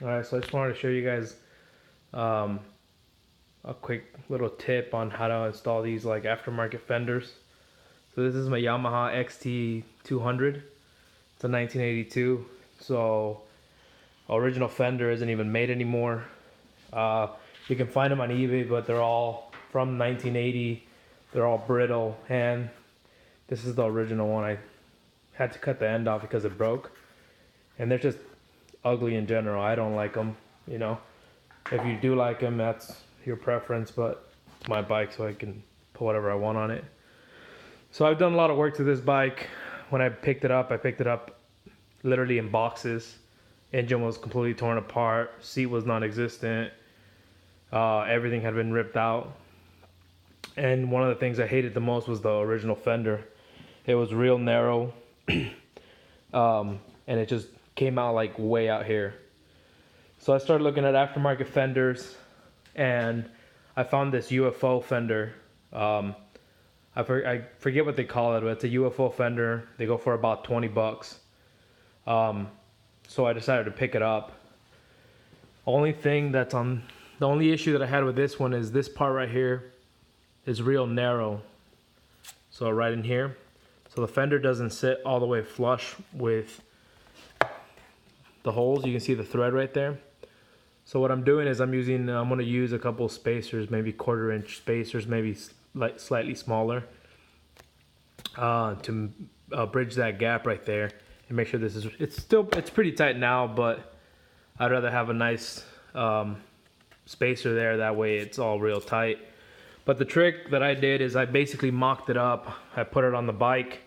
Alright, so I just wanted to show you guys um, a quick little tip on how to install these like aftermarket fenders. So this is my Yamaha XT200. It's a 1982. So original fender isn't even made anymore. Uh, you can find them on eBay, but they're all from 1980. They're all brittle, and this is the original one. I had to cut the end off because it broke, and they're just ugly in general. I don't like them, you know. If you do like them, that's your preference, but it's my bike, so I can put whatever I want on it. So I've done a lot of work to this bike. When I picked it up literally in boxes. Engine was completely torn apart, seat was non-existent, everything had been ripped out. And one of the things I hated the most was the original fender. It was real narrow, and it just came out like way out here. So I started looking at aftermarket fenders, and I found this UFO fender. I forget what they call it, but it's a UFO fender. They go for about 20 bucks. So I decided to pick it up. The only issue that I had with this one is this part right here is real narrow. So right in here. So the fender doesn't sit all the way flush with the holes. You can see the thread right there. So what I'm doing is I'm going to use a couple spacers, maybe 1/4 inch spacers, maybe like slightly smaller, to bridge that gap right there and make sure it's pretty tight now, but I'd rather have a nice spacer there. That way it's all real tight. But the trick that I did is I basically mocked it up. I put it on the bike.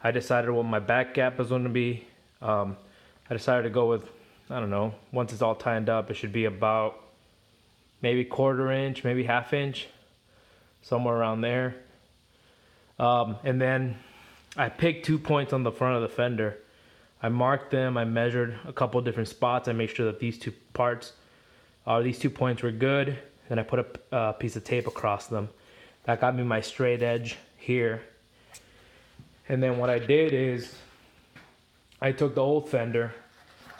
I decided what my back gap was going to be. I decided to go with, I don't know, once it's all tightened up, it should be about maybe 1/4 inch, maybe 1/2 inch, somewhere around there. And then I picked 2 points on the front of the fender. I marked them, I measured a couple different spots. I made sure that these 2 points were good. Then I put a piece of tape across them. That got me my straight edge here. And then what I did is I took the old fender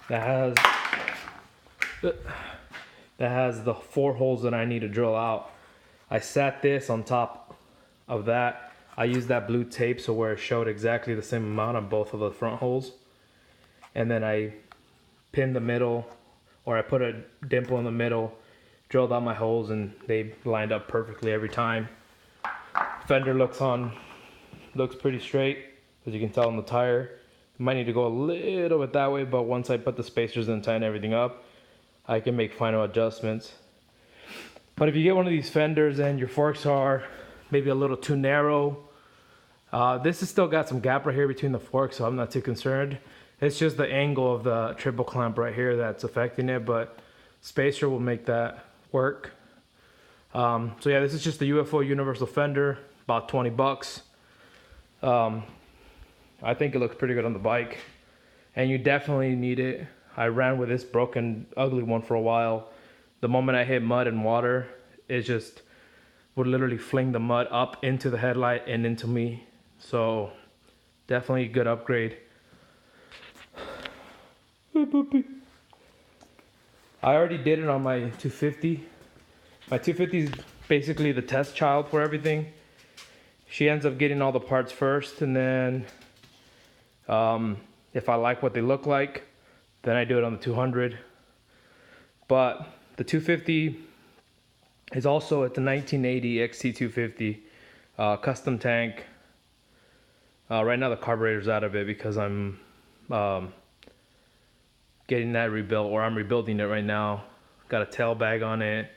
that has the 4 holes that I need to drill out. I sat this on top of that. I used that blue tape so where it showed exactly the same amount on both of the front holes. And then I pinned the middle, or I put a dimple in the middle, drilled out my holes, and they lined up perfectly every time. Fender looks pretty straight, as you can tell on the tire. Might need to go a little bit that way, but once I put the spacers and tighten everything up, I can make final adjustments. But if you get one of these fenders and your forks are maybe a little too narrow, this has still got some gap right here between the forks, so I'm not too concerned. It's just the angle of the triple clamp right here that's affecting it, but spacer will make that work. So yeah, this is just the UFO universal fender, about 20 bucks. I think it looks pretty good on the bike, and you definitely need it. I ran with this broken, ugly one for a while. The moment I hit mud and water, it just would literally fling the mud up into the headlight and into me. So definitely a good upgrade. I already did it on my 250. My 250 is basically the test child for everything. She ends up getting all the parts first, and then if I like what they look like, then I do it on the 200. But the 250 is also at the 1980 XT250 custom tank. Right now the carburetor's out of it because I'm getting that rebuilt, or I'm rebuilding it right now. Got a tail bag on it.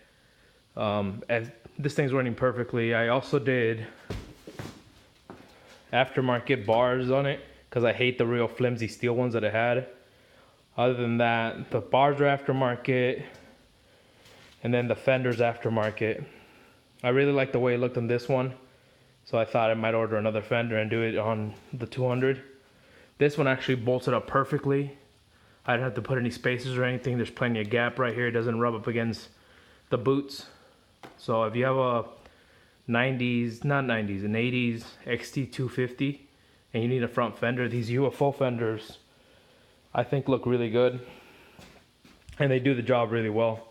And this thing's running perfectly. I also did aftermarket bars on it because I hate the real flimsy steel ones that it had. Other than that, the bars are aftermarket, and then the fender's aftermarket. I really like the way it looked on this one, so I thought I might order another fender and do it on the 200. This one actually bolted up perfectly. I didn't have to put any spacers or anything. There's plenty of gap right here. It doesn't rub up against the boots. So if you have a an 80s XT250 and you need a front fender, these UFO fenders I think look really good. and they do the job really well.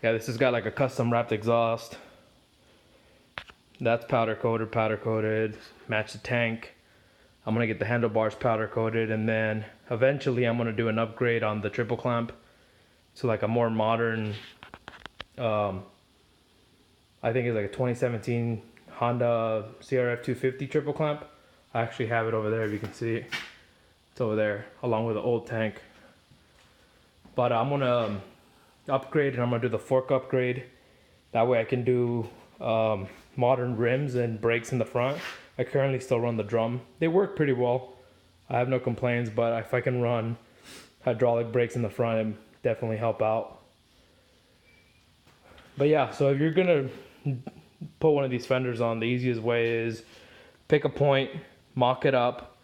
Yeah, this has got like a custom wrapped exhaust. That's powder coated, match the tank. I'm gonna get the handlebars powder coated, and then eventually I'm gonna do an upgrade on the triple clamp to like a more modern, I think it's like a 2017 Honda CRF 250 triple clamp. I actually have it over there, if you can see it. It's over there, along with the old tank. But I'm gonna upgrade, and I'm gonna do the fork upgrade. That way I can do modern rims and brakes in the front. I currently still run the drum. They work pretty well. I have no complaints, but if I can run hydraulic brakes in the front, it definitely help out. But yeah, so if you're gonna put one of these fenders on, the easiest way is pick a point, mock it up,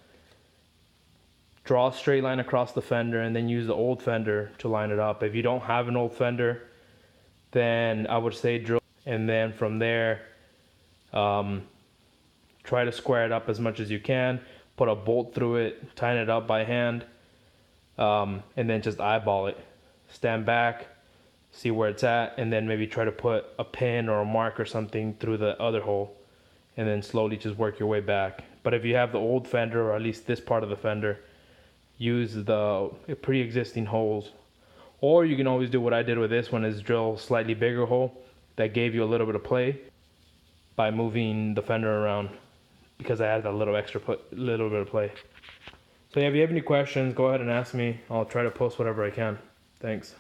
draw a straight line across the fender, and then use the old fender to line it up. If you don't have an old fender, then I would say drill, and then from there try to square it up as much as you can, put a bolt through it, tighten it up by hand, and then just eyeball it. Stand back, see where it's at, and then maybe try to put a pin or a mark or something through the other hole, and then slowly just work your way back. But if you have the old fender, or at least this part of the fender, use the pre-existing holes. Or you can always do what I did with this one, is drill a slightly bigger hole that gave you a little bit of play by moving the fender around, because I had a little little bit of play. So yeah, if you have any questions, go ahead and ask me. I'll try to post whatever I can. Thanks.